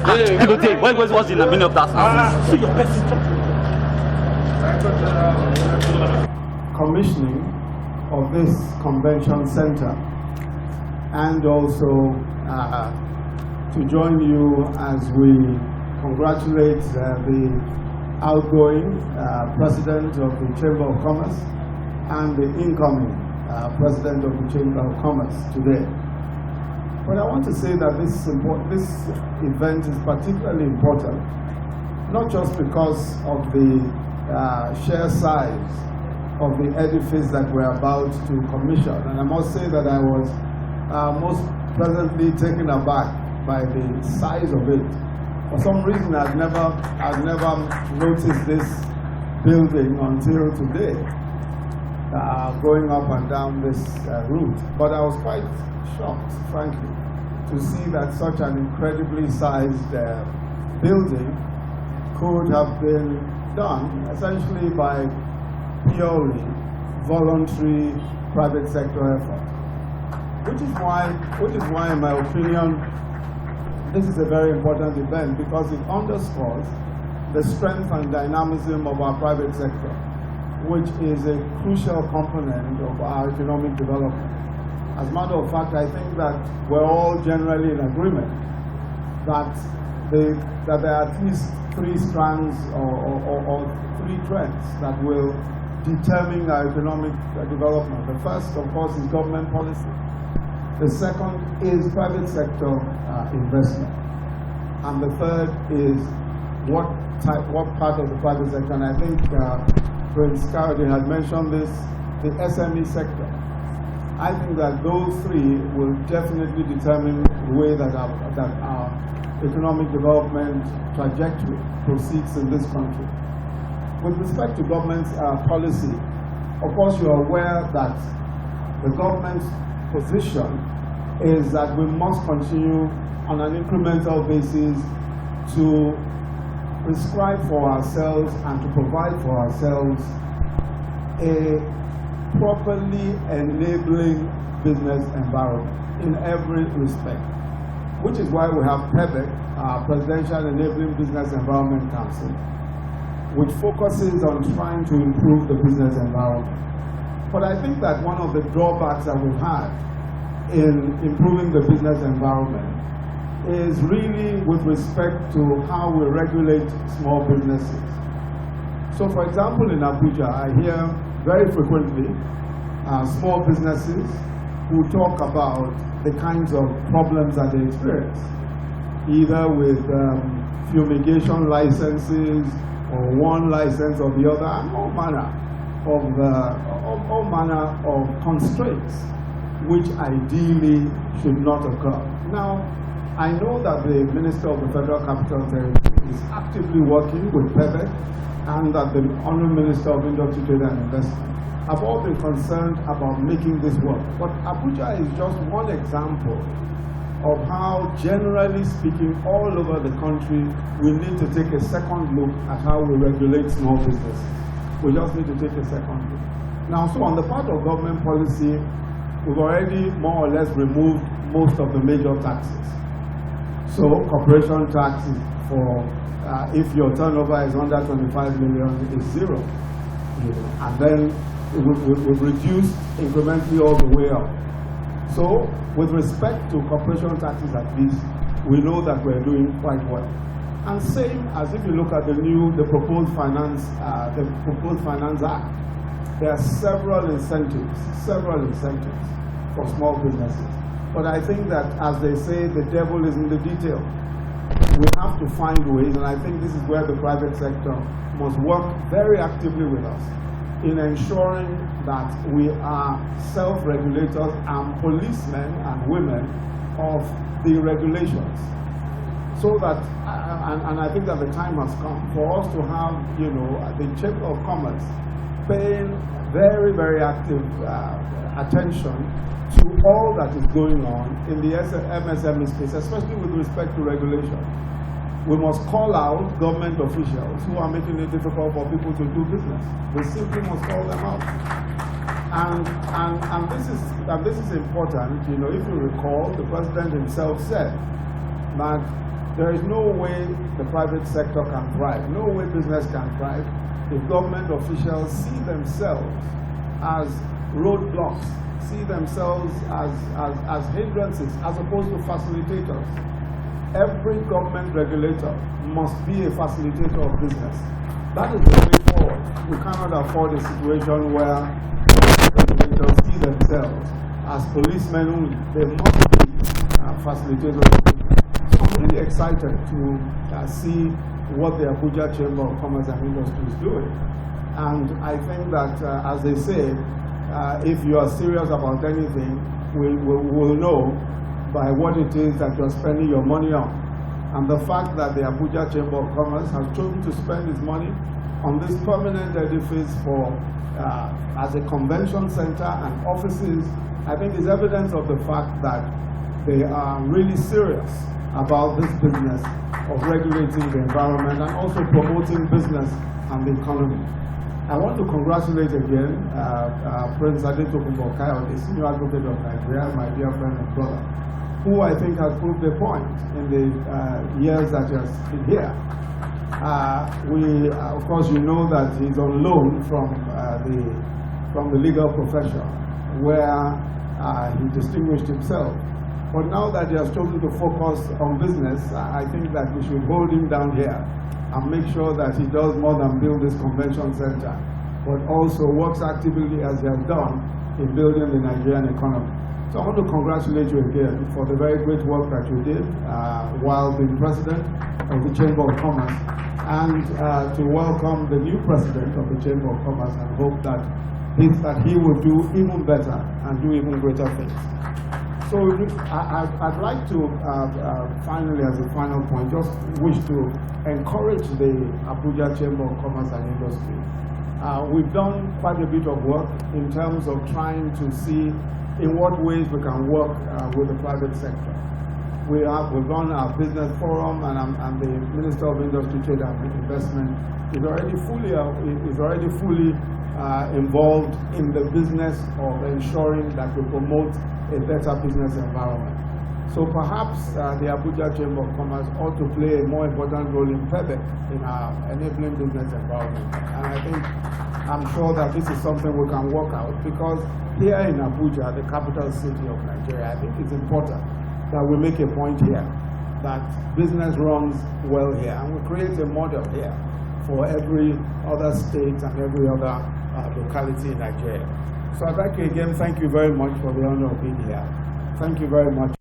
You go take. What's in the meaning of that? Commissioning of this convention center, and also to join you as we congratulate the outgoing president of the Chamber of Commerce and the incoming president of the Chamber of Commerce today. But I want to say that this event is particularly important, not just because of the sheer size of the edifice that we're about to commission. And I must say that I was most pleasantly taken aback by the size of it. For some reason, I'd never noticed this building until today, going up and down this route. But I was quite shocked, frankly, to see that such an incredibly sized building could have been done essentially by purely voluntary private sector effort. Which is why, in my opinion, this is a very important event, because it underscores the strength and dynamism of our private sector, which is a crucial component of our economic development. As a matter of fact, I think that we're all generally in agreement that there are at least three strands or three trends that will determine our economic development. The first, of course, is government policy. The second is private sector investment. And the third is what part of the private sector, and I think Prince Kayode had mentioned this, the SME sector. I think that those three will definitely determine the way that our economic development trajectory proceeds in this country. With respect to government policy, of course you are aware that the government's position is that we must continue on an incremental basis to prescribe for ourselves and to provide for ourselves a properly enabling business environment in every respect, which is why we have PEBEC, our Presidential Enabling Business Environment Council, which focuses on trying to improve the business environment. But I think that one of the drawbacks that we've had in improving the business environment is really with respect to how we regulate small businesses. So for example, in Abuja, I hear very frequently small businesses who talk about the kinds of problems that they experience, either with fumigation licenses or one license or the other, and all manner of constraints which ideally should not occur. Now, I know that the Minister of the Federal Capital Territory is actively working with PEBEC, and that the Honourable Minister of Industry, Trade and Investment have all been concerned about making this work. But Abuja is just one example of how, generally speaking, all over the country, we need to take a second look at how we regulate small businesses. We just need to take a second look. Now, so on the part of government policy, we've already more or less removed most of the major taxes. So corporation tax is for, if your turnover is under 25 million, is zero. And then we've reduced incrementally all the way up. So with respect to corporation taxes at least, we know that we're doing quite well. And same as if you look at the proposed finance act, there are several incentives for small businesses. But I think that, as they say, the devil is in the detail. We have to find ways, and I think this is where the private sector must work very actively with us in ensuring that we are self-regulators and policemen and women of the regulations. So that, and I think that the time has come for us to have, the Chamber of Commerce paying very, very active attention to all that is going on in the MSME space, especially with respect to regulation. We must call out government officials who are making it difficult for people to do business. We simply must call them out. And this is important. If you recall, the president himself said that There is no way the private sector can thrive, no way business can thrive if government officials see themselves as roadblocks, see themselves as hindrances as opposed to facilitators. Every government regulator must be a facilitator of business. That is the way forward. We cannot afford a situation where regulators see themselves as policemen only. They must be facilitators of business. So I'm really excited to see what the Abuja Chamber of Commerce and Industry is doing. And I think that, as they say, if you are serious about anything, we'll know by what it is that you're spending your money on. And the fact that the Abuja Chamber of Commerce has chosen to spend its money on this permanent edifice for as a convention center and offices, I think is evidence of the fact that they are really serious about this business of regulating the environment and also promoting business and the economy. I want to congratulate again Prince Adetokunbo Kayode, the Senior Advocate of Nigeria, my dear friend and brother, who I think has proved a point in the years that he has been here. Of course, you know that he's on loan from the legal profession, where he distinguished himself. But now that he has chosen to focus on business, I think that we should hold him down here and make sure that he does more than build this convention center, but also works actively as he has done in building the Nigerian economy. So I want to congratulate you again for the very great work that you did while being president of the Chamber of Commerce, and to welcome the new president of the Chamber of Commerce and hope that he will do even better and do even greater things. So I'd like to finally, as a final point, just wish to encourage the Abuja Chamber of Commerce and Industry. We've done quite a bit of work in terms of trying to see in what ways we can work with the private sector. We've run our business forum, and the Minister of Industry, Trade and Investment is already fully involved in the business of ensuring that we promote a better business environment. So perhaps the Abuja Chamber of Commerce ought to play a more important role in PEBEC, in our enabling business environment. And I'm sure that this is something we can work out, because here in Abuja, the capital city of Nigeria, I think it's important that we make a point here that business runs well here, and we create a model here for every other state and every other locality in Nigeria. So I'd like to again thank you very much for the honor of being here. Thank you very much.